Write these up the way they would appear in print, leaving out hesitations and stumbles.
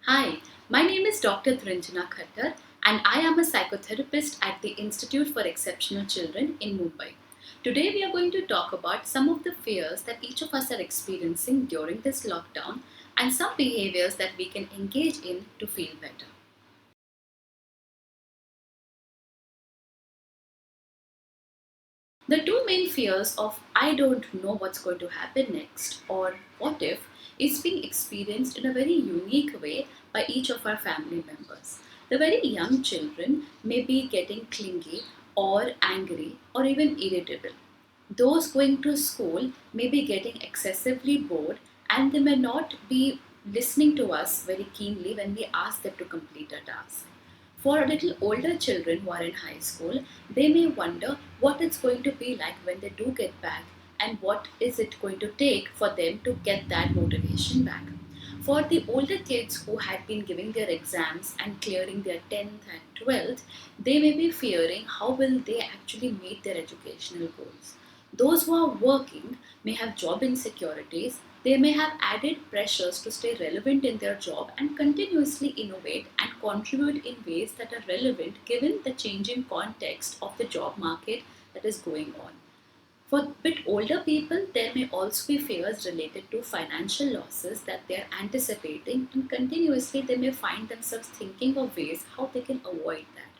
Hi, my name is Dr. Trinjhna Khattar and I am a psychotherapist at the Institute for Exceptional Children in Mumbai. Today we are going to talk about some of the fears that each of us are experiencing during this lockdown and some behaviors that we can engage in to feel better. The two main fears of I don't know what's going to happen next or what if is being experienced in a very unique way by each of our family members. The very young children may be getting clingy or angry or even irritable. Those going to school may be getting excessively bored and they may not be listening to us very keenly when we ask them to complete a task. For little older children who are in high school, they may wonder what it's going to be like when they do get back and what is it going to take for them to get that motivation back. For the older kids who had been giving their exams and clearing their 10th and 12th, they may be fearing how will they actually meet their educational goals. Those who are working may have job insecurities. They may have added pressures to stay relevant in their job and continuously innovate and contribute in ways that are relevant given the changing context of the job market that is going on. For a bit older people, there may also be fears related to financial losses that they are anticipating, and continuously they may find themselves thinking of ways how they can avoid that.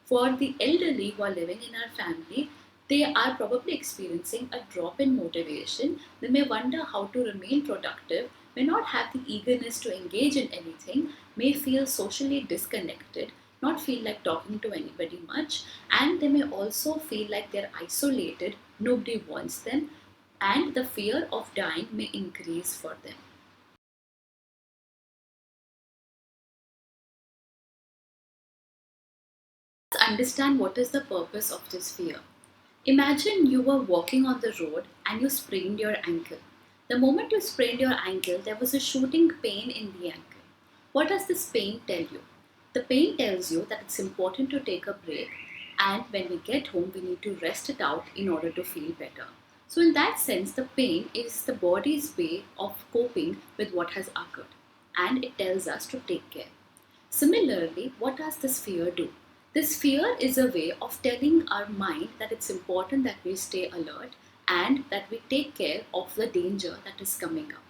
For the elderly who are living in our family, they are probably experiencing a drop in motivation. They may wonder how to remain productive, may not have the eagerness to engage in anything, may feel socially disconnected, not feel like talking to anybody much, and they may also feel like they're isolated, nobody wants them, and the fear of dying may increase for them. Let's understand what is the purpose of this fear. Imagine you were walking on the road and you sprained your ankle. The moment you sprained your ankle, there was a shooting pain in the ankle. What does this pain tell you? The pain tells you that it's important to take a break, and when we get home, we need to rest it out in order to feel better. So, in that sense, the pain is the body's way of coping with what has occurred, and it tells us to take care. Similarly, what does this fear do? This fear is a way of telling our mind that it's important that we stay alert and that we take care of the danger that is coming up.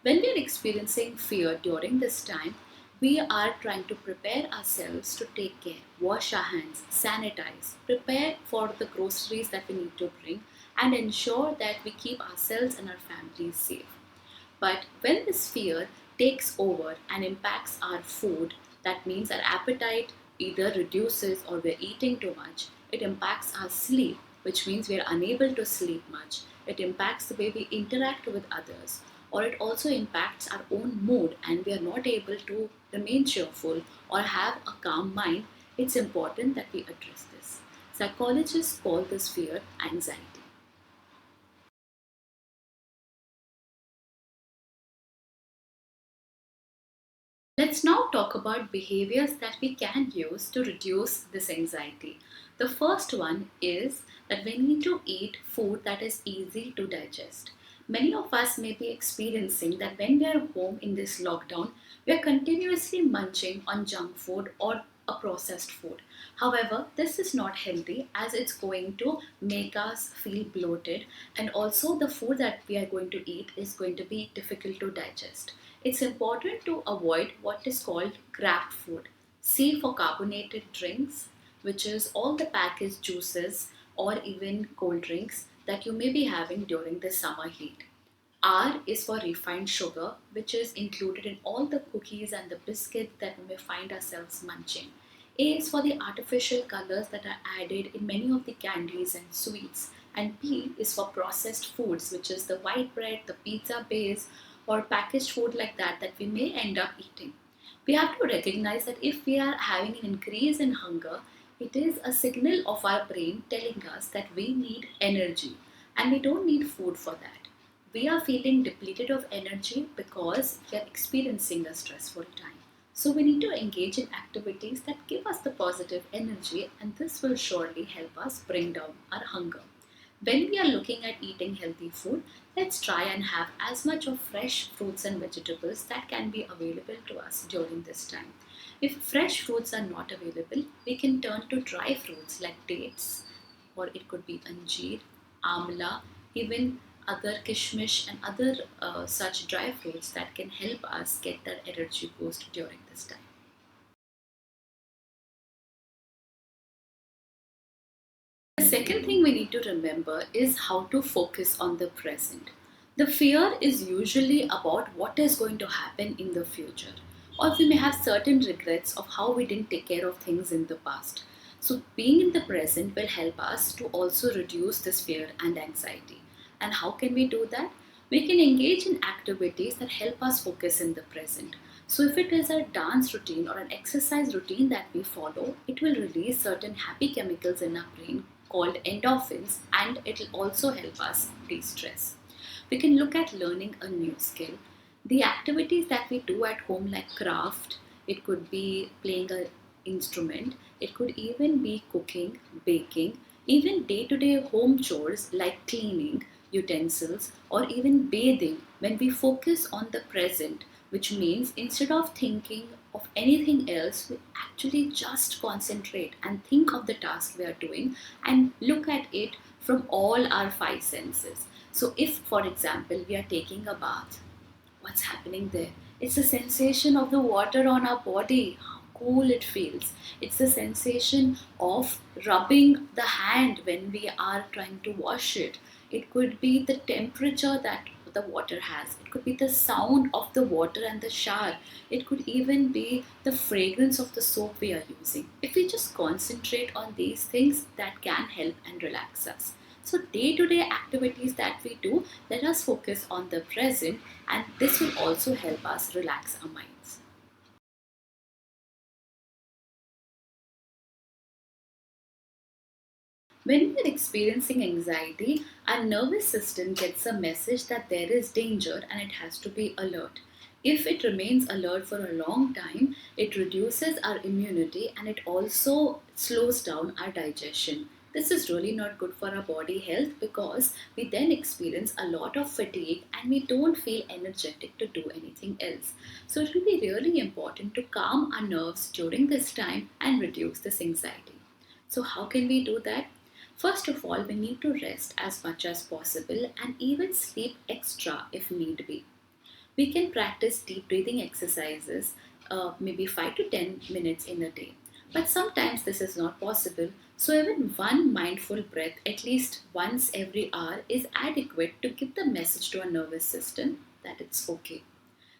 When we are experiencing fear during this time, we are trying to prepare ourselves to take care, wash our hands, sanitize, prepare for the groceries that we need to bring, and ensure that we keep ourselves and our families safe. But when this fear takes over and impacts our food, that means our appetite either reduces or we're eating too much. It impacts our sleep, which means we're unable to sleep much. It impacts the way we interact with others, or it also impacts our own mood and we are not able to remain cheerful or have a calm mind. It's important that we address this. Psychologists call this fear anxiety. Let's now talk about behaviors that we can use to reduce this anxiety. The first one is that we need to eat food that is easy to digest. Many of us may be experiencing that when we are home in this lockdown, we are continuously munching on junk food or a processed food. However, this is not healthy as it's going to make us feel bloated, and also the food that we are going to eat is going to be difficult to digest. It's important to avoid what is called craft food. C for carbonated drinks, which is all the packaged juices or even cold drinks that you may be having during the summer heat. R is for refined sugar, which is included in all the cookies and the biscuits that we may find ourselves munching. A is for the artificial colors that are added in many of the candies and sweets. And P is for processed foods, which is the white bread, the pizza base, or packaged food like that that we may end up eating. We have to recognize that if we are having an increase in hunger, it is a signal of our brain telling us that we need energy and we don't need food for that. We are feeling depleted of energy because we are experiencing a stressful time. So we need to engage in activities that give us the positive energy, and this will surely help us bring down our hunger. When we are looking at eating healthy food, let's try and have as much of fresh fruits and vegetables that can be available to us during this time. If fresh fruits are not available, we can turn to dry fruits like dates, or it could be anjeer, amla, even other kishmish and other such dry fruits that can help us get that energy boost during this time. The second thing we need to remember is how to focus on the present. The fear is usually about what is going to happen in the future, or we may have certain regrets of how we didn't take care of things in the past. So, being in the present will help us to also reduce this fear and anxiety. And how can we do that? We can engage in activities that help us focus in the present. So, if it is a dance routine or an exercise routine that we follow, it will release certain happy chemicals in our brain called endorphins, and it will also help us de stress. We can look at learning a new skill. The activities that we do at home, like craft, it could be playing an instrument, it could even be cooking, baking, even day to day home chores like cleaning utensils or even bathing. When we focus on the present, which means instead of thinking of anything else, we actually just concentrate and think of the task we are doing and look at it from all our five senses. So, if for example we are taking a bath, what's happening there? It's the sensation of the water on our body, how cool it feels. It's the sensation of rubbing the hand when we are trying to wash it. It could be the temperature that the water has. It could be the sound of the water and the shower. It could even be the fragrance of the soap we are using. If we just concentrate on these things, that can help and relax us. So, day to day activities that we do, let us focus on the present, and this will also help us relax our minds. When we are experiencing anxiety, our nervous system gets a message that there is danger and it has to be alert. If it remains alert for a long time, it reduces our immunity and it also slows down our digestion. This is really not good for our body health because we then experience a lot of fatigue and we don't feel energetic to do anything else. So it will be really important to calm our nerves during this time and reduce this anxiety. So, how can we do that? First of all, we need to rest as much as possible and even sleep extra if need be. We can practice deep breathing exercises, maybe 5 to 10 minutes in a day. But sometimes this is not possible, so even one mindful breath at least once every hour is adequate to give the message to our nervous system that it's okay.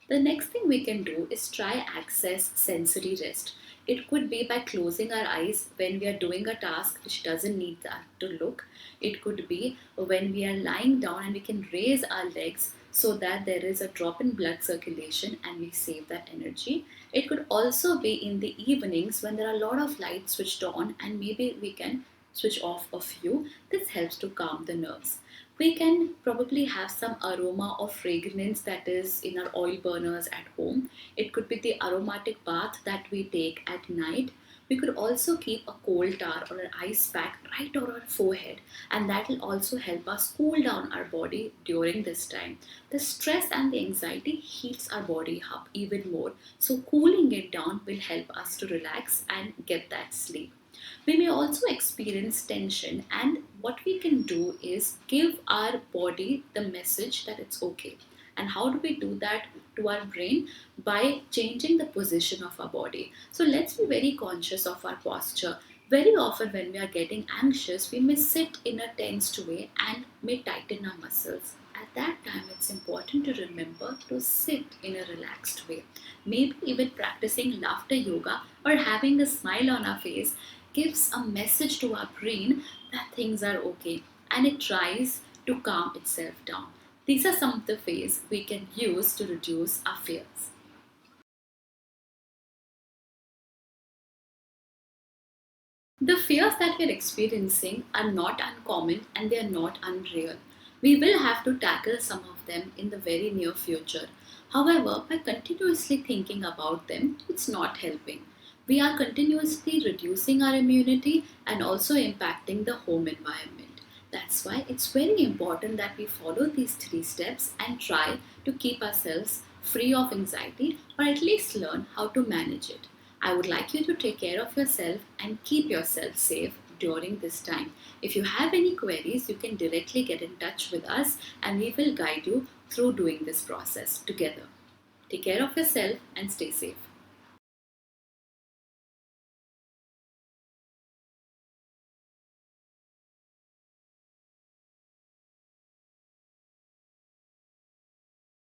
The next thing we can do is try access sensory rest. It could be by closing our eyes when we are doing a task which doesn't need that to look. It could be when we are lying down and we can raise our legs so that there is a drop in blood circulation and we save that energy. It could also be in the evenings when there are a lot of lights switched on and maybe we can switch off a few. This helps to calm the nerves. We can probably have some aroma or fragrance that is in our oil burners at home. It could be the aromatic bath that we take at night. We could also keep a coal tar or an ice pack right on our forehead, and that will also help us cool down our body during this time. The stress and the anxiety heats our body up even more, so cooling it down will help us to relax and get that sleep. We may also experience tension, and what we can do is give our body the message that it's okay. And how do we do that to our brain? By changing the position of our body. So let's be very conscious of our posture. Very often, when we are getting anxious, we may sit in a tensed way and may tighten our muscles. At that time, it's important to remember to sit in a relaxed way. Maybe even practicing laughter yoga or having a smile on our face gives a message to our brain that things are okay, and it tries to calm itself down. These are some of the ways we can use to reduce our fears. The fears that we're experiencing are not uncommon and they are not unreal. We will have to tackle some of them in the very near future. However, by continuously thinking about them, it's not helping. We are continuously reducing our immunity and also impacting the home environment. That's why it's very important that we follow these 3 steps and try to keep ourselves free of anxiety, or at least learn how to manage it. I would like you to take care of yourself and keep yourself safe during this time. If you have any queries, you can directly get in touch with us and we will guide you through doing this process together. Take care of yourself and stay safe.